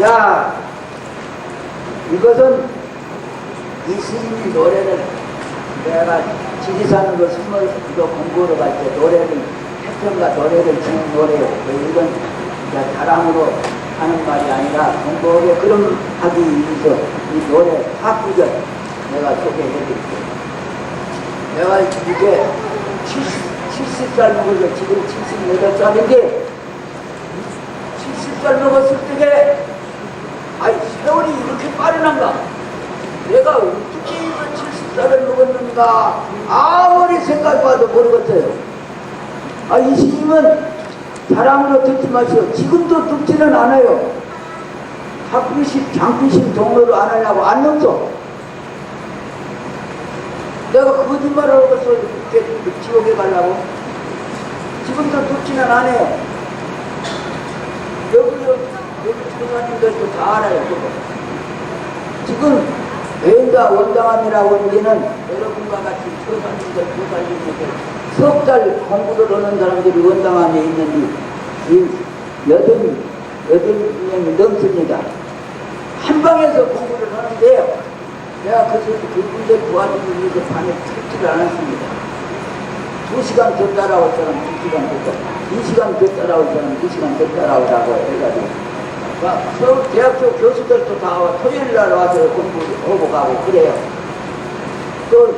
자, 이것은 이 스님이 노래를 내가 지리산으로 숨을 이거 공부하러 갈 때 노래를 태평가 노래를 지는 노래예요. 이건 자랑으로 하는 말이 아니라 공부하게 그럼 하기 위해서 이 노래 하구절 내가 소개해드릴게요. 내가 이게 70살 먹어서 지금 78살인데 70살 먹었을 때에 아이 세월이 이렇게 빠르난가? 내가 어떻게 70살을 먹었는가? 아무리 생각해봐도 모르겠어요. 아, 이 스님은 자랑으로 듣지 마시오. 지금도 듣지는 않아요. 학비심, 장비심 종로를 안 하려고 안 넣었어. 내가 거짓말을 하고서 이렇게 지옥에 가려고? 지금도 듣지는 않아요. 여기 청소년들도 다 알아요. 그거. 지금 외인가 원당함이라고 하는 게는 여러분과 같이 초산인들, 교사님들 석 달 공부를 하는 사람들이 원당함에 있는데 이 8명이 넘습니다. 한 방에서 공부를 하는데요. 내가 그분들 도와주기 위해서 밤에 듣지를 않았습니다. 2시간 더 따라올 사람 2시간 더 따라오고 2시간 더 따라올 사람 2시간 더 따라오라고 해가지고 서울 대학교 교수들도 다 와 토요일날 와서 공부하고 가고 그래요. 또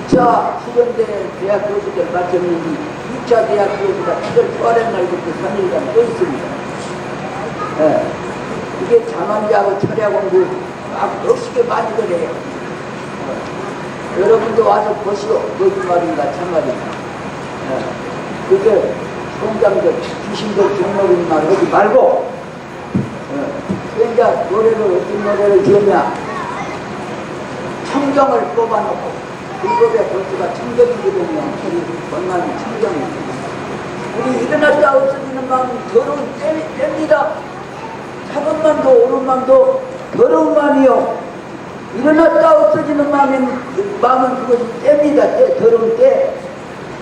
2차 수련대 대학 교수들 맞췄는지 2차 대학 교수가 7월 초하는 날부터 3일간 또 있습니다. 예. 이게 자만자하고 철야 공부 막 넉시게 많이 그래요. 여러분도 와서 보시오. 거짓말인가 참말인가. 그게 성장들 귀신들 종로인 말 하지 말고 그러니까 노래를 어떤 노래를 지었냐. 청정을 뽑아놓고 불법의 보수가 청정이거든요. 우리 원만히 청정입니다. 우리 일어났다 없어지는 마음은 더러운 땜니다. 작은 맘도 오른 맘도 더러운 마음이요. 일어났다 없어지는 마음은 그것이 땜니다. 더러운 때.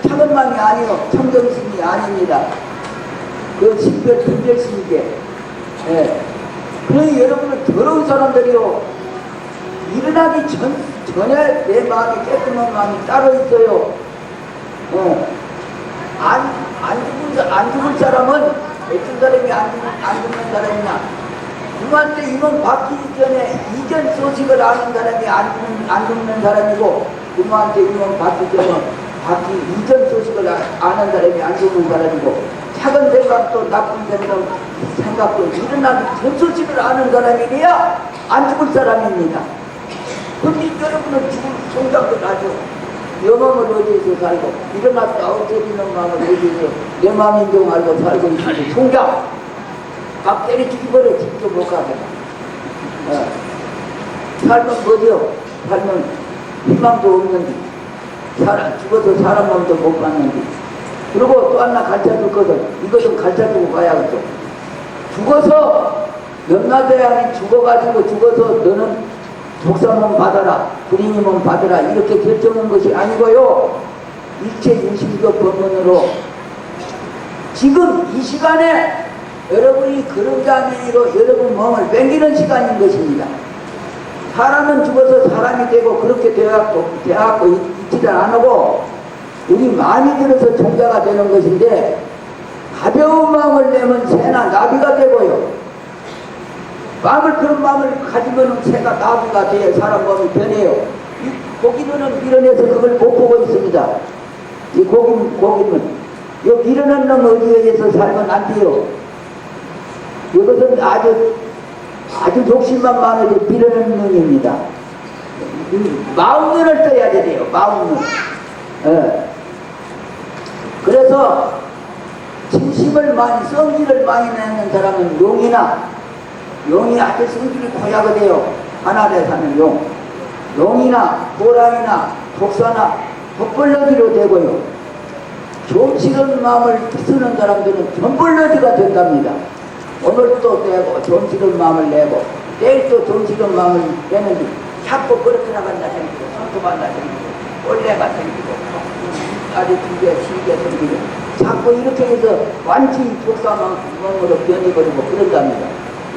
작은 마음이 아니요. 청정심이 아닙니다. 그 신별, 분별심이게. 예. 그러니 여러분은 더러운 사람들이요. 일어나기 전에 내 마음이 깨끗한 마음이 따로 있어요. 안 죽을 사람은 어떤 사람이 안 죽는 사람이냐. 이맘때 이놈 바뀌기 전에 이전 소식을 아는 사람이 안 죽는 사람이고 이맘때 이놈 바뀌기 전에 이전 소식을 아는 사람이 안 죽는 사람이고 작은 생각도 나쁜 생각도 일어나기 전 소식을 아는 사람이래야 안 죽을 사람입니다. 근데 여러분은 죽을 생각도 나죠. 내 마음을 어디에서 살고 일어났다 없어지는 마음을 어디에서 내 마음인 줄 알고 살고 있는지 총각 막 때려 죽이버려 집도 못 가게. 살면 뭐죠? 살면 희망도 없는데 죽어서 사람 마음도 못 봤는데 그리고 또 하나 가르쳐줬거든. 이거 좀 가르쳐주고 가야겠어. 죽어서 염라대왕이 죽어서 너는 독사몸 받아라, 불인이몸 받아라 이렇게 결정한 것이 아니고요. 일체 유심적 법문으로 지금 이 시간에 여러분이 그림자면으로 여러분 몸을 뺑기는 시간인 것입니다. 사람은 죽어서 사람이 되고 그렇게 되어갖고 있지를 않고 우리 마음이 들어서 종자가 되는 것인데 가벼운 마음을 내면 새나 나비가 되고요. 그런 마음을 가지면 새가 나비가 돼야 사람 몸이 변해요. 이 고기는 밀어내서 그걸 못 보고 있습니다. 이 고기는 이 밀어낸 놈 어디에서 살면 안 돼요. 이것은 아주 욕심만 많아도 밀어내는 놈입니다. 마음눈을 떠야 돼요. 마음눈. 그래서 진심을 많이 성질을 많이 내는 사람은 용이 아주 성질이 고약하대요. 하늘에 사는 용이나 호랑이나 독사나 덧벌러지로 되고요. 좀치는 마음을 쓰는 사람들은 전벌러지가 된답니다. 오늘 또 내고 좀치는 마음을 내고 내일 또 좀치는 마음을 내는데 자꾸 그렇게 나간다 생기고 손톱한다 생기고 원래가 생기고 아주 두개 시게 생기고 자꾸 이렇게 해서 완전히 독사망으로 변해버리고 그런답니다.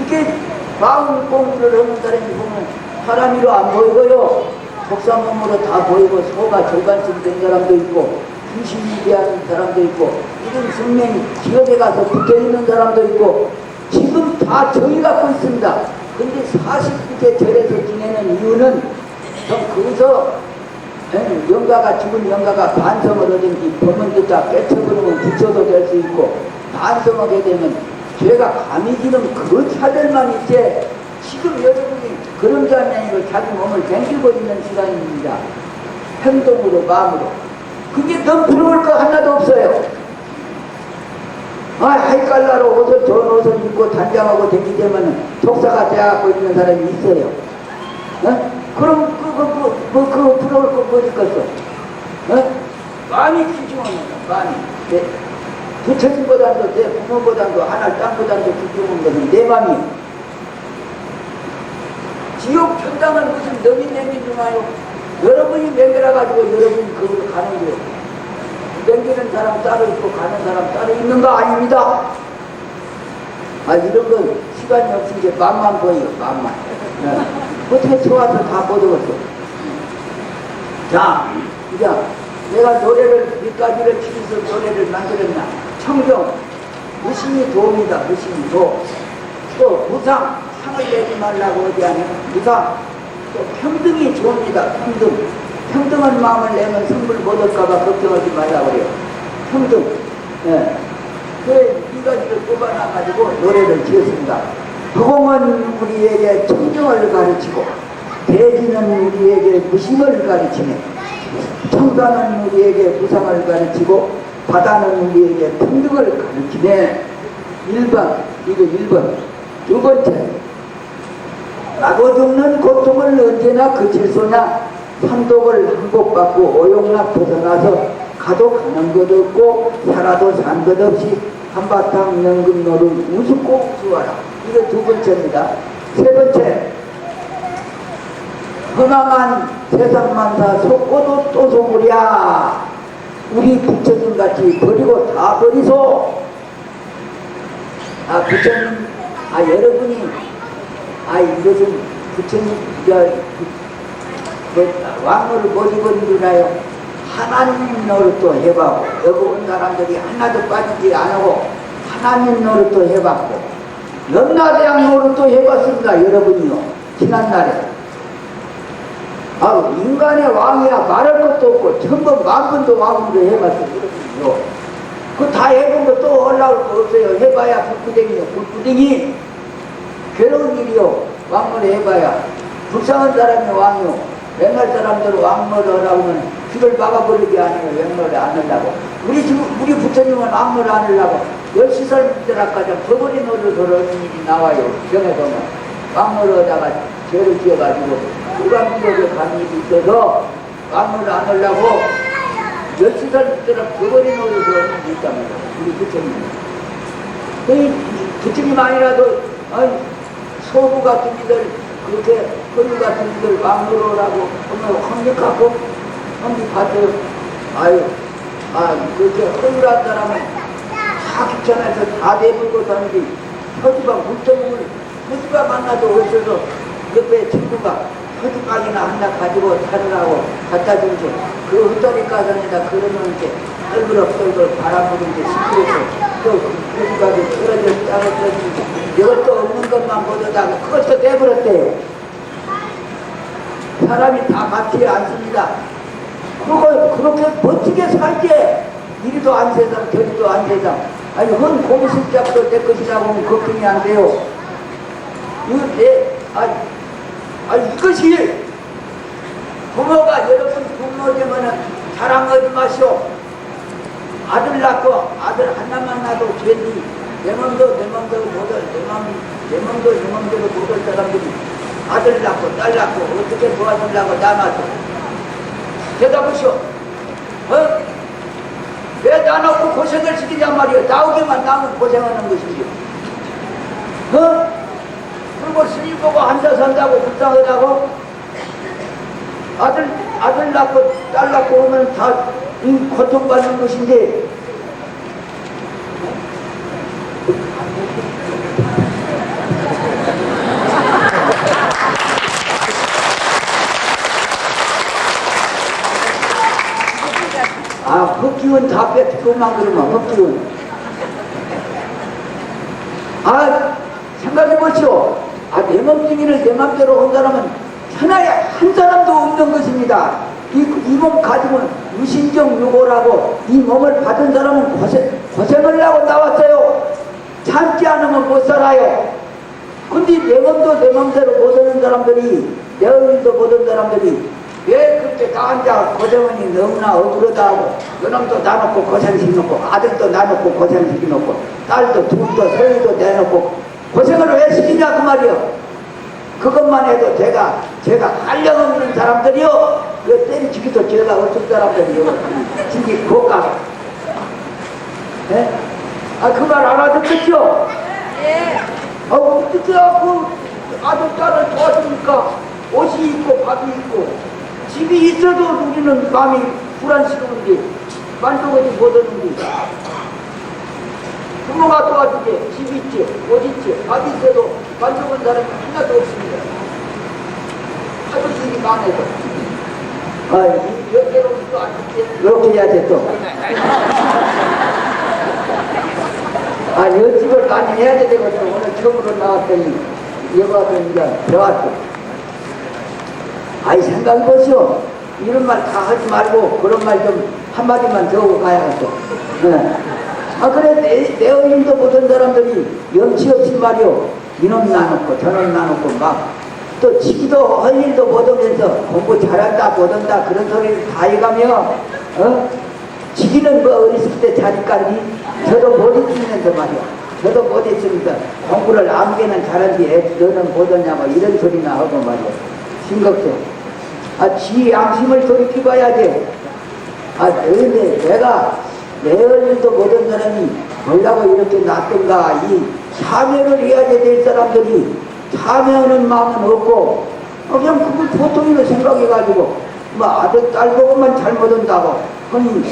이게 마음 공부를 하는 사람이 보면 사람이로 안 보이고요. 독사망으로 다 보이고 소가 절반쯤 된 사람도 있고 귀신이 대하는 사람도 있고 이런 성명이 기업에 가서 붙어있는 사람도 있고 지금 다 정이 갖고 있습니다. 근데 49세 절에서 지내는 이유는 거기서 영가가 죽은 영가가 반성을 하든지 법문듣다 깨쳐버리면 부처도 될 수 있고 반성하게 되면 죄가 감이기는 그 차별만 있지 지금 여러분이 그런 게 아니고 자기 몸을 뱅기고 있는 시간입니다. 행동으로 마음으로 그게 더 부러울 거 하나도 없어요. 하이칼라로 옷을 좋은 옷을 입고 단장하고 되기 때문에 독사가 되어갖고 있는 사람이 있어요. 그럼 그거 부러울 거 뭐 있겠어? 많이 귀중합니다. 많이. 부처님보다도 내 부모보다도 하늘 땅보다도 귀중한 것은 내 맘이에요. 지옥 천당은 무슨 너민 내민 중아요. 여러분이 맹글어가지고 여러분이 거기로 가는 거예요. 맹기는 사람 따로 있고 가는 사람 따로 있는 거 아닙니다. 이런 건 시간이 없으니까 맘만 보여요. 맘만. 어떻게 좋아서 다 못 얻었어. 자, 이제 내가 노래를 몇 가지를 치면서 노래를 만들었나. 청정, 무심이 도입니다. 무심이 도. 또 무상, 상을 내지 말라고 어디 하냐. 무상. 또 평등이 좋습니다. 평등. 평등한 마음을 내면 선물 못 얻을까봐 걱정하지 말라고 그래요. 평등. 예. 그래, 이 가지를 뽑아놔가지고 노래를 지었습니다. 허공은 우리에게 청정을 가르치고, 대지는 우리에게 무심을 가르치네. 청산은 우리에게 무상을 가르치고, 바다는 우리에게 평등을 가르치네. 1번, 이거 1번. 두 번째, 나고 죽는 고통을 언제나 그칠 소냐. 산독을 항복받고 오용락 벗어나서 가도 가는 것 없고 살아도 산 것 없이 한바탕 연금노를 우습고 우수하라. 이거 두 번째입니다. 세 번째, 허망한 세상만사 속고도 또 속으랴. 우리 부처님같이 버리고 다 버리소. 부처님, 여러분이 이것은 부처님 왕노를 못 입은 줄아요. 하나님 노릇도 해봤고 여기 온 사람들이 하나도 빠지지 않고 하나님 노릇도 해봤고 염라대왕 노릇도 해봤습니다. 여러분이요. 지난날에 인간의 왕이야 말할 것도 없고 천번 만번도 왕으로 해봤어요. 여러분이요. 그 다 해본 거 또 올라올 거 없어요. 해봐야 불구덩이요. 불구덩이 괴로운 일이요. 왕노를 해봐야 불쌍한 사람이 왕이요. 옛날 사람들 왕노를 하라고 하면 귀를 막아버리기 아니에요. 왕노를 안 하려고. 우리 부처님은 왕노를 안 하려고 10시설 밑에라까지 버버리 노릇을 하는 일이 나와요. 병에 보면 왕노를 하다가 죄를 지어가지고 불감지옥에 간 일이 있어서 왕노를 안 하려고 10시설 밑에라 버버리 노릇을 하는 일이 있답니다. 우리 부처님. 부처님 아니라도 소부 같은 이들 그렇게 허리 같은 이들 왕노로라고 하면 황력하고 황력하죠. 그렇게 허리한 사람은 다 귀찮아서 다 내물고 다니지. 허지가 물정을 허지가 만나도 없어서 옆에 친구가 허지각이나 하나 가지고 타느라고 갖다 준지. 그 헛다리 가선에다 그러면 이제 떨그럭 바람 부는데 시끄러워서 또 허지각이 떨어져 떨어져 이것도 없는 것만 보다가 그것도 내버렸대요. 사람이 다 맞지 않습니다. 그렇게 멋지게 살게 이리도 안 세상 저리도 안 세상. 헌 공실잡도 내 것이라고 하면 걱정이 안 돼요. 이것이 부모가 여러분 부모 되면은 자랑하지 마시오. 아들 낳고 아들 하나만 낳아도 죄니 내 맘도 못할 내 맘대로 못할 사람들이 아들 낳고 딸 낳고 어떻게 도와주려고 남아서 대답하시오. 왜 나놓고 고생을 시키냔 말이오. 나오기만 나면 고생하는 것이지. 그리고 스님 보고 앉아 산다고 불쌍하다고 아들 낳고 딸 낳고 오면 다 고통받는 것인데 기운 다 뺏기고만 그러면 헛기운. 아, 생각해보시오. 아, 내 몸뚱이를 내 맘대로 한 사람은 천하에 한 사람도 없는 것입니다. 이 몸 가지고 무신정 요고라고 이 몸을 받은 사람은 고생을 하고 나왔어요. 참지 않으면 못 살아요. 근데 내 몸도 내 맘대로 못 하는 사람들이, 내 얼굴도 못 하는 사람들이 왜 그렇게 다 앉아 고생하니 너무나 억울하다 하고, 그놈도 나놓고 고생시켜놓고, 아들도 나놓고 고생시켜놓고, 딸도 둘도 서희도 내놓고 고생을 왜 시키냐 그 말이요. 그것만 해도 제가 한량없는 사람들이요, 그 때리치기도 제가 어떤 사람들이요, 진짜 고가. 예? 아, 그 말 알아듣겠죠? 예. 어떻게 하고 아들, 딸을 도와주니까 옷이 있고 밥이 있고 집이 있어도 우리는 마음이 불안스러운데 만족하지 못하는데, 부모가 도와주게 집 있지, 옷 있지, 밥 있어도 만족한 사람이 하나도 없습니다. 하루씩이 많아도. 아, 여태로 또 안 좋지? 이렇게 해야지 또. 아, 여집을 많이 해야 되거든. 오늘 처음으로 나왔더니 여가도 이제 배웠어. 아이, 생각해보시오. 이런 말 다 하지 말고 그런 말 좀 한마디만 적고 가야겠어. 네. 아, 그래, 내 어린도 못한 사람들이 염치 없이 말이오. 이놈 나놓고 저놈 나놓고 막 또 지기도 할 일도 못하면서 공부 잘한다 못한다 그런 소리를 다 해가며, 지기는 뭐 어렸을 때 잘했간니? 저도 못 했으면서 말이야. 저도 못 했으면서 공부를 아무개는 잘한디 너는 못하냐고 이런 소리나 하고 말이야. 심각해. 아, 지 양심을 돌이켜봐야지. 아, 내가 내 얼굴도 못한 사람이 뭐라고 이렇게 놨던가. 이 참여를 해야 될 사람들이 참여하는 마음은 없고, 그냥 그걸 보통으로 생각해가지고 뭐 아들 딸 보고만 잘못한다고 그니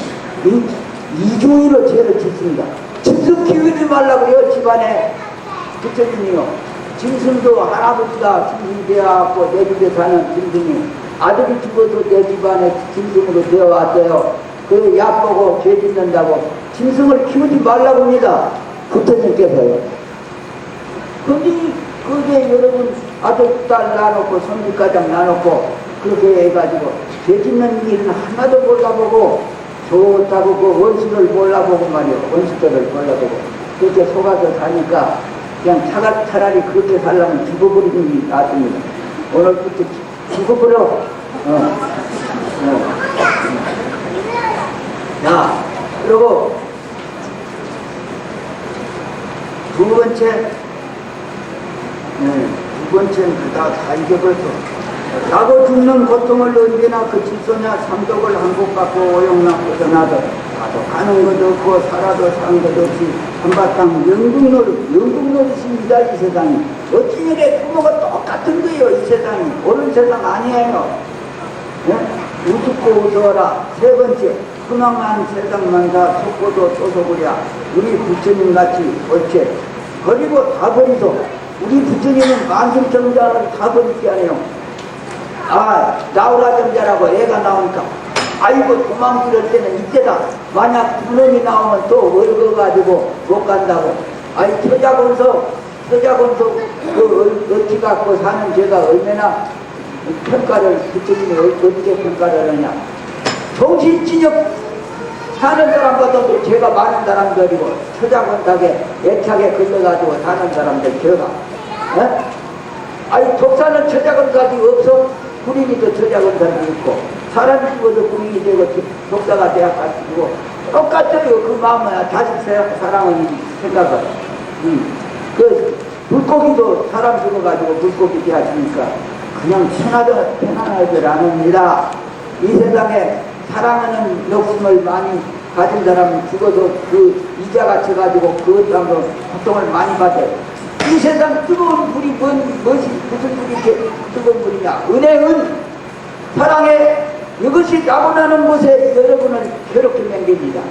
이중의로 죄를 짓습니다. 짐승 키우지 말라고요. 집안에 부처님이요. 짐승도 할아버지가 짐승이 되어갖고 내 집에 사는 짐승이 아들이 죽어도 내 집안에 짐승으로 되어왔어요. 그래 약보고 죄 짓는다고 짐승을 키우지 말라고 합니다. 부처님께서요. 근데 그게 여러분 아들 딸 나놓고 손주가장 나놓고 그렇게 해가지고 죄 짓는 일은 하나도 몰라보고 좋다고 그 원수를 몰라보고 말이요. 원수들을 몰라보고 그렇게 속아서 사니까 그냥 차라리 그렇게 살려면 죽어버리는 게 낫습니다. 오늘부터 죽어버려. 자, 그리고 두 번째는 그다 다 잊어버렸어. 나고 죽는 고통을 언제나 그칠 소냐. 삼독을 한국 갖고 오용나 벗어나도 나도 가는 것 없고 살아도 사는 것 없이 한바탕 영국노릇입니다. 이 세상이 어찌 이래 부모가 똑같은 거예요. 이 세상이 옳은 세상 아니에요. 예? 우습고 우스워라. 세 번째, 흥황한 세상만다 속고도 쏘소구랴. 우리 부처님 같이 옳지. 버리고 다 버리소. 우리 부처님은 만승정자를 다 버리지 않아요. 아, 나오라 정자라고 애가 나오니까 아이고 도망칠 때는 이때다. 만약 두 놈이 나오면 또 얼거가지고 못 간다고. 아이, 처자건서 그 어찌 갖고 사는 죄가 얼마나 평가를 부처님이 어떻게 평가를 하냐. 정신진역 사는 사람보다도 죄가 많은 사람들이고 처자건하게 애착에 걸려가지고 사는 사람들 죄가. 아니, 독사는 처자건사지 없어. 불인이도 처자건사지 있고 사람이 죽어도 불인이 되고 독사가 되어가지고 똑같아요. 그 마음은 자식 사랑은 생각은. 그 물고기도 사람 죽어가지고 물고기 되었으니까 그냥 편안하지 않습니다. 이 세상에 사랑하는 욕심을 많이 가진 사람은 죽어도 그 이자가 쳐가지고 그 땅으로 고통을 많이 받아요. 이 세상 뜨거운 불이 무슨 불이 뜨거운 불이냐. 은혜는 사랑에 이것이 나고나는 곳에 여러분을 괴롭게 남깁니다.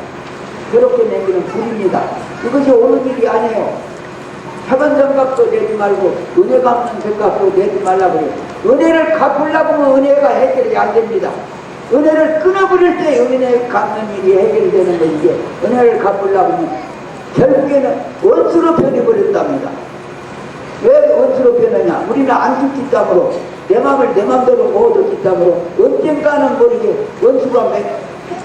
괴롭게 남기는 불입니다. 이것이 옳은 일이 아니에요. 작은 생각도 내지 말고 은혜 갚는 생각도 내지 말라고 해요. 은혜를 갚으려고 하면 은혜가 해결이 안 됩니다. 은혜를 끊어버릴 때 은혜 갚는 일이 해결되는 것이지, 은혜를 갚으려고 하면 결국에는 원수로 변해버린답니다. 왜 원수로 변하냐? 우리는 안 죽기 때문에, 내 맘을 내 맘대로 못 얻기 때문에 언젠가는 모르게 원수가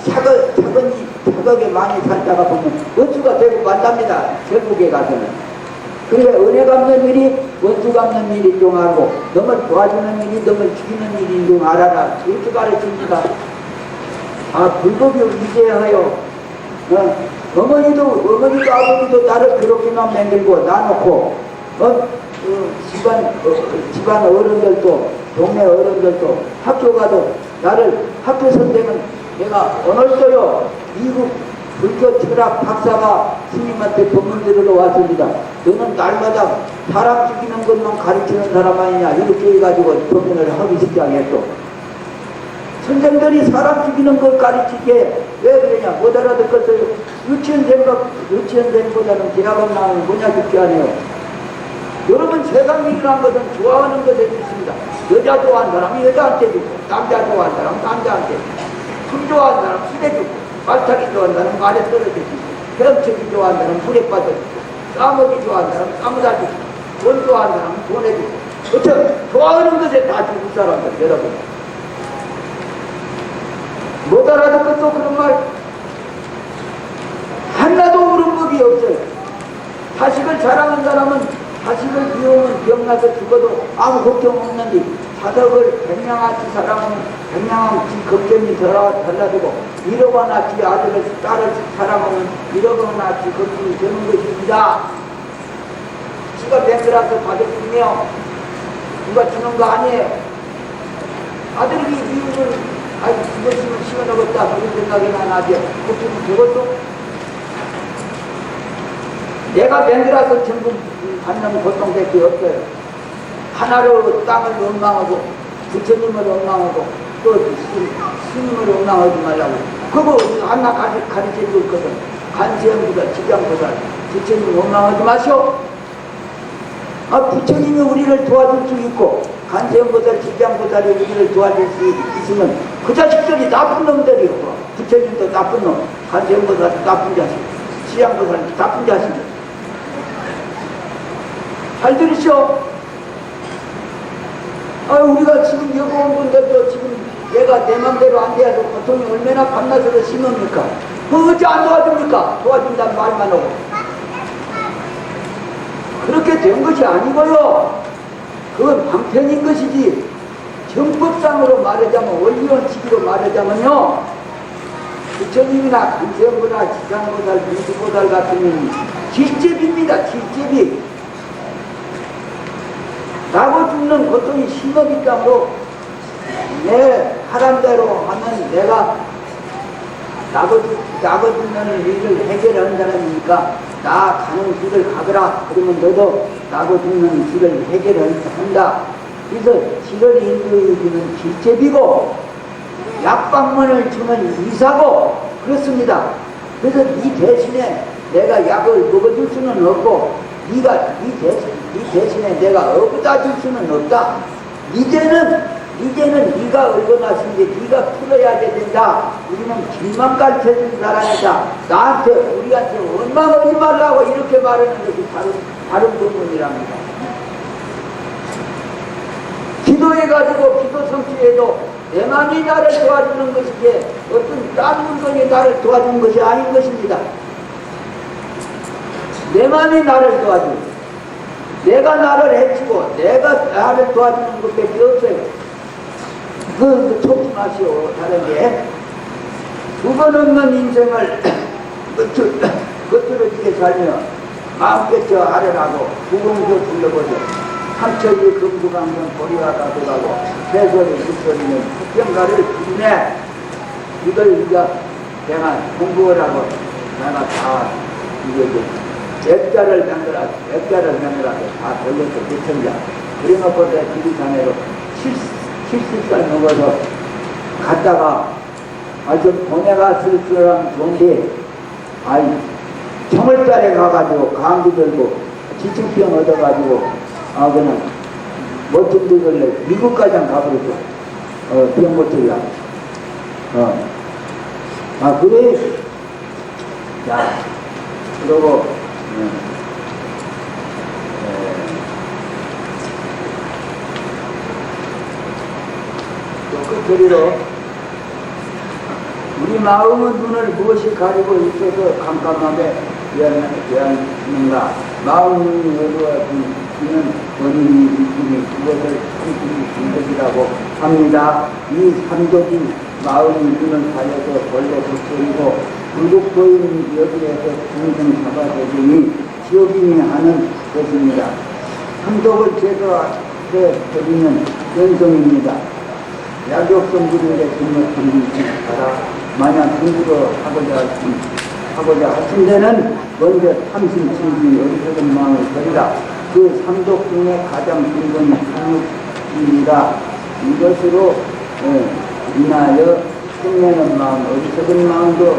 차근히 많이 살다가 보면 원수가 되고 만답니다. 결국에 가서는. 그래, 은혜 갚는 일이 원수 갚는 일인 줄 알고, 너를 도와주는 일이 너를 죽이는 일인 줄 알아라. 이렇게 가르칩니다. 불법이 위대하여, 어머니도 아버지도 나를 그렇게만 만들고 놔놓고, 집안 어른들도, 동네 어른들도, 학교 가도 나를, 학교 선생은 내가 오늘도요, 미국 불교 철학 박사가 스님한테 법문 들으러 왔습니다. 너는 날마다 사람 죽이는 것만 가르치는 사람 아니냐, 이렇게 해가지고 법문을 하기 시작했어. 선생들이 사람 죽이는 걸 가르치게 왜 그러냐? 못 알아듣겠어요. 유치원생보다는 대학원 나오면 뭐냐 죽게 하네요. 여러분, 세상 일이라는 것은 좋아하는 것에 있습니다. 여자 좋아하는 사람이 여자한테 주고, 남자 좋아하는 사람은 남자한테 주고, 술 좋아하는 사람은 술에 주고, 말타기 좋아하는 사람은 말에 떨어져 주고, 헤엄치기 좋아하는 사람은 물에 빠져주고, 싸먹기 좋아하는 사람은 싸무다 주고, 돈 좋아하는 사람은 돈에 주고, 어쩌면 좋아하는 것에 다 주고 사람들, 여러분. 못 알아듣겠어, 그런 말. 하나도 옳은 법이 없어요. 자식을 사랑하는 사람은 자식을 미우면 병나서 죽어도 아무 걱정 없는데, 자덕을 백냥아치 사랑하면 백냥아치 걱정이 달라지고, 1억원아치 아들을 딸을 사랑하면 1억원아치 걱정이 되는 것입니다. 지가 맹글아서 받아주며 누가 주는 거 아니에요. 아들이 미우면 이것이면 시원하겠다 그런 생각이 나지. 걱정이 되겠어? 내가 맹글아서 전부 받는 고통밖에 없어요. 하나로 땅을 원망하고, 부처님을 원망하고, 또 스님을 원망하지 말라고. 그거 하나 가르쳐 줬거든. 간세음보다 지장보다 부처님 원망하지 마시오. 부처님이 우리를 도와줄 수 있고, 간세음보다 지장보다 우리를 도와줄 수 있으면 그 자식들이 나쁜 놈들이고, 부처님도 나쁜 놈, 간세음보다 나쁜 자식, 지장보다 나쁜 자식. 잘 들으시오. 우리가 지금 여기 온 분들도 지금 내가 내 맘대로 안 돼서 고통이 얼마나 밤낮으로 심합니까? 어찌 안 도와줍니까? 도와준다는 말만 하고. 그렇게 된 것이 아니고요. 그건 방편인 것이지, 정법상으로 말하자면, 원리원칙으로 말하자면요, 부처님이나 간세음보다 지장보살, 민수보살 같은 질제비입니다. 질제비. 나고 죽는 고통이 심하기 때문에 내 하란대로 하면 내가 나고 죽는 일을 해결하는 사람이니까 나 가는 길을 가거라. 그러면 너도 나고 죽는 길을 해결한다. 그래서 길을 인도해주는 길제비고, 약방문을 주는 의사고, 그렇습니다. 그래서 네 대신에 내가 약을 먹어줄 수는 없고, 네 대신에 내가 얻어다 줄 수는 없다. 이제는 네가 얽어놨으니 네가 풀어야 된다. 우리는 길만 가르쳐준 사람이다. 우리한테 원망하지 말라고 이렇게 말하는 것이 다른 부분이랍니다. 기도해가지고 기도 성취해도 내만이 나를 도와주는 것이지 어떤 다른 물건이 나를 도와주는 것이 아닌 것입니다. 내만이 나를 도와주고, 내가 나를 해치고 내가 나를 도와주는 것밖에 없어요. 그거 속지 마시오. 다른 게 두 번 없는 인생을 겉들어지게 살며 마음껏 아련하고 구공조 불러보죠. 삼천리 금수강경 보리와 가져가고 새소리 묵소리는 특경가를 부르네. 이걸 내가 공부하라고 내가 다 액자를 만들어서 다 돌려서 대천자. 그래놓고 내가 지리산에로 70살 먹어서 갔다가 좀 돈에가 쓸쓸한 좋은데, 청월달에 가가지고 감기 들고 지층병 얻어가지고, 그냥 멋진 데를 미국까지 가버렸어. 병 고치려고. 그래. 자, 그러고, 또 끝으로, 우리 마음은 눈을 무엇이 가리고 있어서 깜깜하게 되었는가? 마음 눈이 어두워지는 원인이 있으니 그것을 삼독이 것이라고 합니다. 이 삼독이 마음이 눈을 가려서 벌레 독소이고 불국토인 여기에서 중생 잡아들이니 지옥인이 하는 것입니다. 삼독을 제거해 버리는 연성입니다. 약욕성들에게 분노 던지지 마라. 만약 공부를 하고자 하신 데는 먼저 탐심, 진심, 어리석은 마음을 버리라. 그 삼독 중에 가장 근본이 탐욕입니다. 이것으로 인하여 생명의 마음, 어리석은 마음도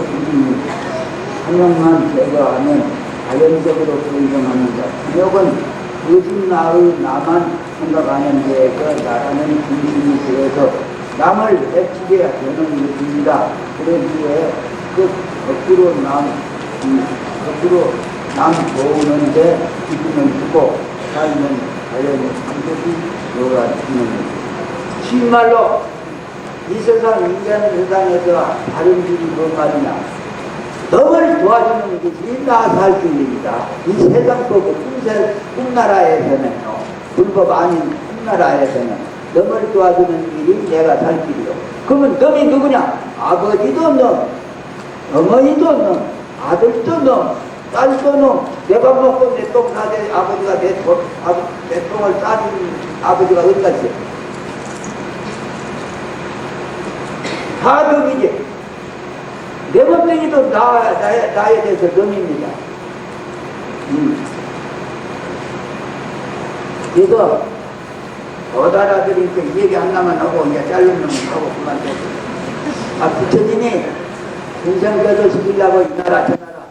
탐욕만 제거하면 자연적으로 소이정합니다. 탐욕은 거짓말의 나만 생각하는 데에서 나라는 중심이 되어서 남을 해치게 되는 것입니다. 그러기에 거꾸로 남 도우는데 기쁨을 주고 살면 자연의 상속이 요구하는 것입니다. 정말로 이 세상 인간 세상에서 다른 길이 뭔 말이냐? 너를 도와주는 것이 나 살 길입니다. 이 세상 거고 꿈나라에서는요, 불법 아닌 꿈나라에서는 너를 도와주는 길이 내가 살 길이요. 그러면 너이 누구냐? 아버지도 너, 어머니도 너, 아들도 너, 딸도 너. 내가 먹고 내 똥 싸대 아버지가 내 똥을 싸준 아버지가 어디 갔어요? 다 너이지. 내 번명이도 나에 대해서 넘입니다. 그래서 어다라들이 얘기 하나만 하고 이제 자르면 하고 그만두고 부처님이 인생교도 시키려고 이 나라 저 나라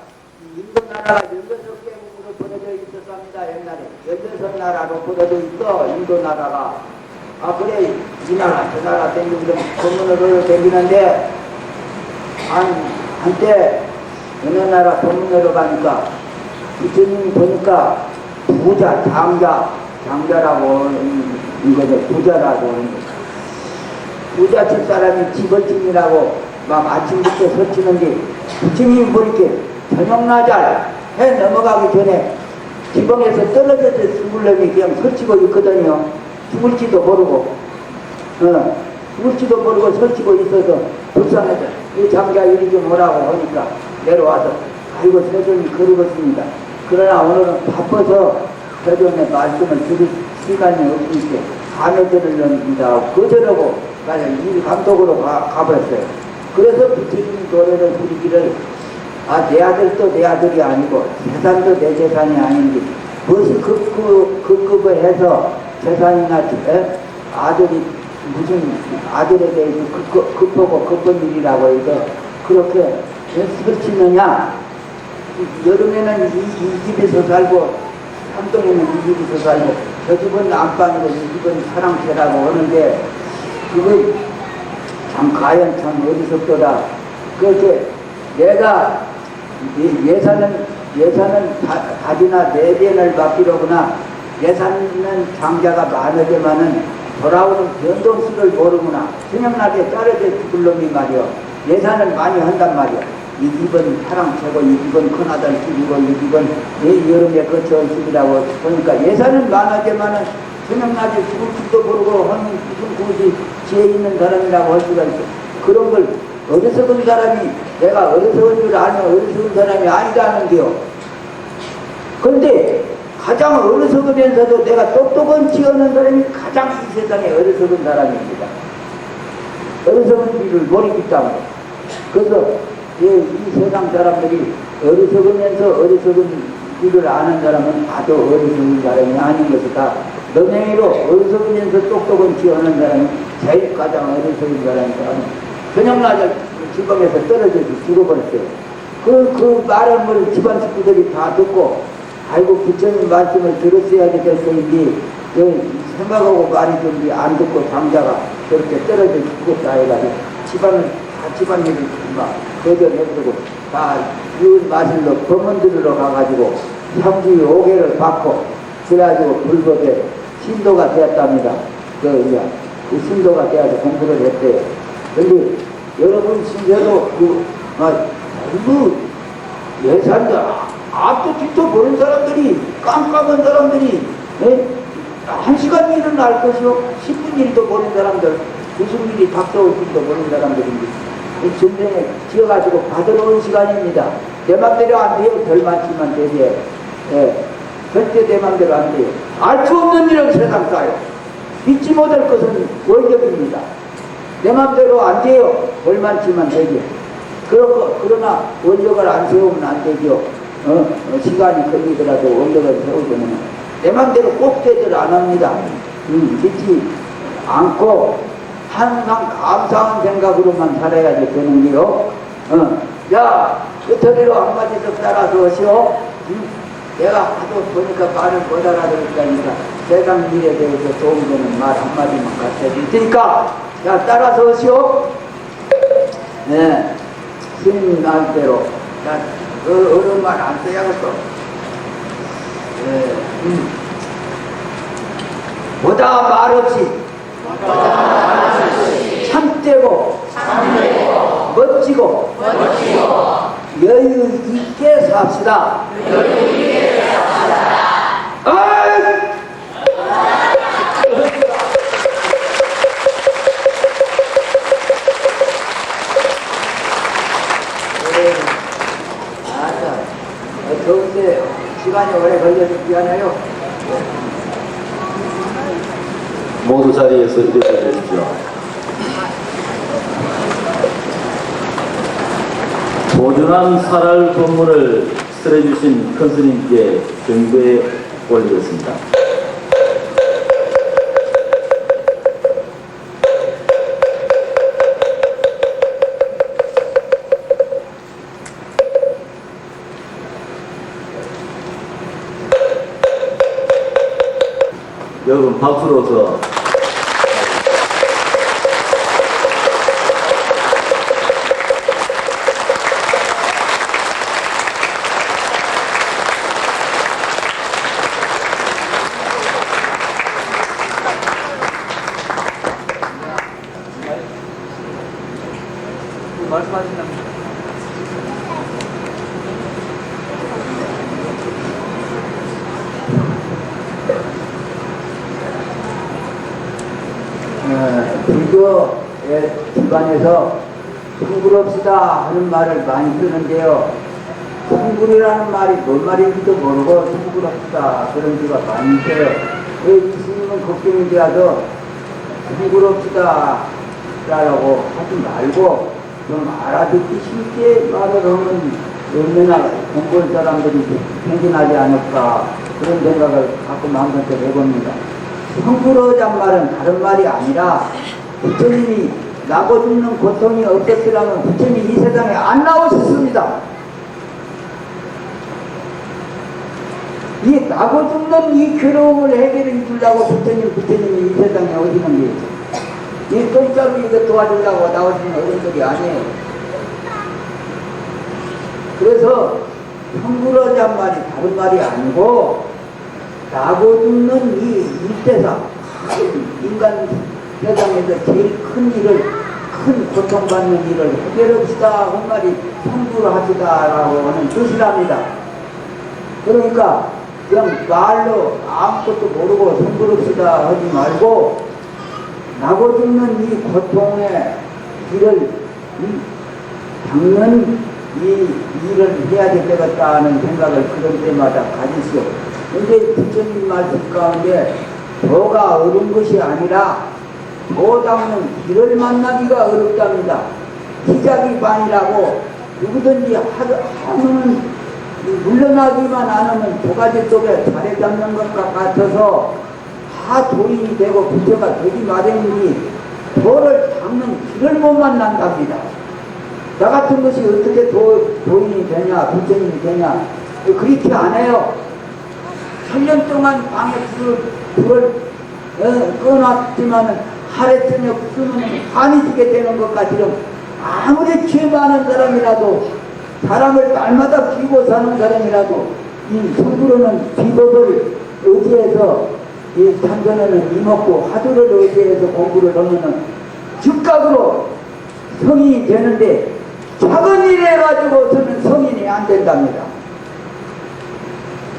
인도 나라가 16개국으로 벌어져 있었습니다. 옛날에 16나라로 벌어져 있어 인도 나라가. 그래 이 나라 저 나라 댕기면서 법문으로 댕기는데 한때 어느 나라 법문으로 가니까 부처님이 보니까 부자, 장자라고 이거죠. 부자라고 부자 칠 사람이 집어침이라고 막 아침부터 설치는데 부처님이 뭐 이렇게 저녁나잘 해 넘어가기 전에 지붕에서 떨어져서 죽을 놈이 그냥 설치고 있거든요. 죽을지도 모르고 죽을지도 모르고 설치고 있어서 불쌍해서 이 장자 이리 좀 오라고 하니까 내려와서 아이고 세존이 그러겠습니다. 그러나 오늘은 바빠서 세존의 말씀을 들을 시간이 없으니까 밤에 들으려니다. 그저라고 일 감독으로 가버렸어요. 그래서 부처님이 노래를 부르기를 내 아들도 내 아들이 아니고 재산도 내 재산이 아닌데 무엇을 급급을 해서 재산이나 아들이 무슨 아들에 대해서 급하고 급한 일이라고 해서 그렇게 설치느냐. 여름에는 이 집에서 살고 삼동에는 이 집에서 살고 저 집은 안방이고 이 집은 사랑채라고 하는데 그거 참 과연 참 어리석더라. 그렇게 내가 예산은 가지나 내변을 받기로구나. 예산은 장자가 많으지만은 돌아오는 변동수를 모르구나. 생각나게 자르게 죽을 놈이 말이여. 예산은 많이 한단 말이야. 이 집은 사랑채고 이 집은 큰아들 집이고 이 집은 여름에 거쳐온 집이라고 보니까 예산은 많아지만은 생각나게 죽을 줄도 모르고 하는 무슨 그것이 지혜 있는 사람이라고 할 수가 있어. 그런 걸 어리석은 사람이 내가 어리석은 줄 알면 어리석은 사람이 아니라는데요. 그런데 가장 어리석으면서도 내가 똑똑한 지어는 사람이 가장 이 세상에 어리석은 사람입니다. 어리석은 일을 모르기 때문에. 그래서 이 세상 사람들이 어리석으면서 어리석은 일을 아는 사람은 아주 어리석은 사람이 아닌 것이다. 너명이로 어리석으면서 똑똑한 지어는 사람이 제일 가장 어리석은 사람이다. 저녁날 지방에서 떨어져서 죽어버렸어요. 그 말은 걸 집안 식구들이 다 듣고 아이고 부처님 말씀을 들었어야 되겠어인지 생각하고 말이 좀 안 듣고 장자가 그렇게 떨어져 죽었다 해가지고 집안을 다 집안일을 막 거저내버리고 다 이웃 마실로 법문 들으러 가가지고 형주의 5개를 받고 그래가지고 불법에 신도가 되었답니다. 그 신도가 되어서 공부를 했대요. 근데 여러분 신세도 예산들 앞도 뒤도 보는 사람들이 깜깜한 사람들이 한 시간 일은 알 것이요 10분 일도 보는 사람들 무슨 일이 닥쳐올 일도 보는 사람들인데 전쟁에 지어가지고 받으러 온 시간입니다. 내 맘대로 안 돼요. 덜 많지만 되지. 절대 내 맘대로 안 돼요. 알 수 없는 일은 세상 싸요. 믿지 못할 것은 원격입니다. 내 맘대로 안 돼요. 덜 많지만 되지. 그러나 원력을 안 세우면 안 되죠. 시간이 걸리더라도 원력을 세우면 내 맘대로 꼭 되들 안 합니다. 믿지 않고 항상 감사한 생각으로만 살아야지 되는 게요. 야, 끝터리로 한마디 더 따라서 오시오. 내가 하도 보니까 말을 못 알아들으니까 세상 일에 대해서 도움되는 말 한마디만 가르쳐 줄 테니까 야, 따라서 오시오. 네, 스님 말대로 야, 어려운 말 안 써야겠어. 네, 보다 말 없이 참되고 멋지고 여유 있게 삽시다. 더운데 시간이 오래 걸려서 미안해요. 모두 자리에서 일어나 주십시오. 소중한 살할 법문을 설해주신 큰 스님께 경배에 올리겠습니다. 여러분 박수로서 말씀하신답니다. 불교의 기관에서 성불합시다 하는 말을 많이 쓰는데요. 성불이라는 말이 뭔 말인지도 모르고 성불합시다 그런 데가 많이 있어요. 왜 이 스님은 걱정이 되어서 성불합시다 라고 하지 말고 좀 알아듣기 쉽게 말을 하면 얼마나 공부할 사람들이 생겨나지 않을까 그런 생각을 가끔 한 번씩 해봅니다. 성불하자는 말은 다른 말이 아니라 부처님이 나고 죽는 고통이 없었으라면 부처님이 이 세상에 안 나오셨습니다. 이 나고 죽는 이 괴로움을 해결해 주려고 부처님이 이 세상에 오시는 게 이 공짜로 이거 도와주려고 나오시는 어른들이 아니에요. 그래서 성불하자는 말이 다른 말이 아니고 나고 죽는 이 일대사 인간 세상에서 제일 큰 일을 큰 고통받는 일을 해결합시다 한 말이 성불하시다라고 하는 뜻이랍니다. 그러니까 그냥 말로 아무것도 모르고 성불합시다 하지 말고 나고 죽는 이 고통의 길을 닦는 이 일을 해야 되겠다는 생각을 그런 때마다 가지시오. 근데 부처님 말씀 가운데 도가 어려운 것이 아니라 도 닦는 길을 만나기가 어렵답니다. 시작이 반이라고 누구든지 하면 물러나기만 안 하면 도가지 속에 자리 잡는 것 같아서 다 도인이 되고 부처가 되기 마련이니 도를 닦는 길을 못 만난답니다. 나 같은 것이 어떻게 도인이 되냐 부처님이 되냐 그렇게 안 해요. 3년 동안 방에 불을 꺼놨지만 하루 저녁 쓰면 한이 지게 되는 것 같으면 아무리 죄 많은 사람이라도 사람을 날마다 기고 사는 사람이라도 이 성부로는 비법을 의지해서 이 참선에는 이먹고 화두를 의지해서 공부를 하면은 즉각으로 성인이 되는데 작은 일 해가지고서는 성인이 안 된답니다.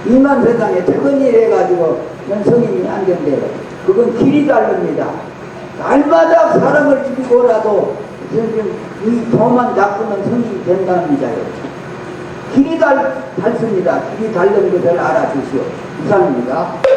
이만 세상에 작은 일 해가지고는 성인이 안 된대요. 그건 길이 다릅니다. 날마다 사람을 죽이고라도 이 도만 닦으면 성인이 된답니다요. 길이 닳습니다. 길이 닳는 것을 알아주시오. 이상입니다.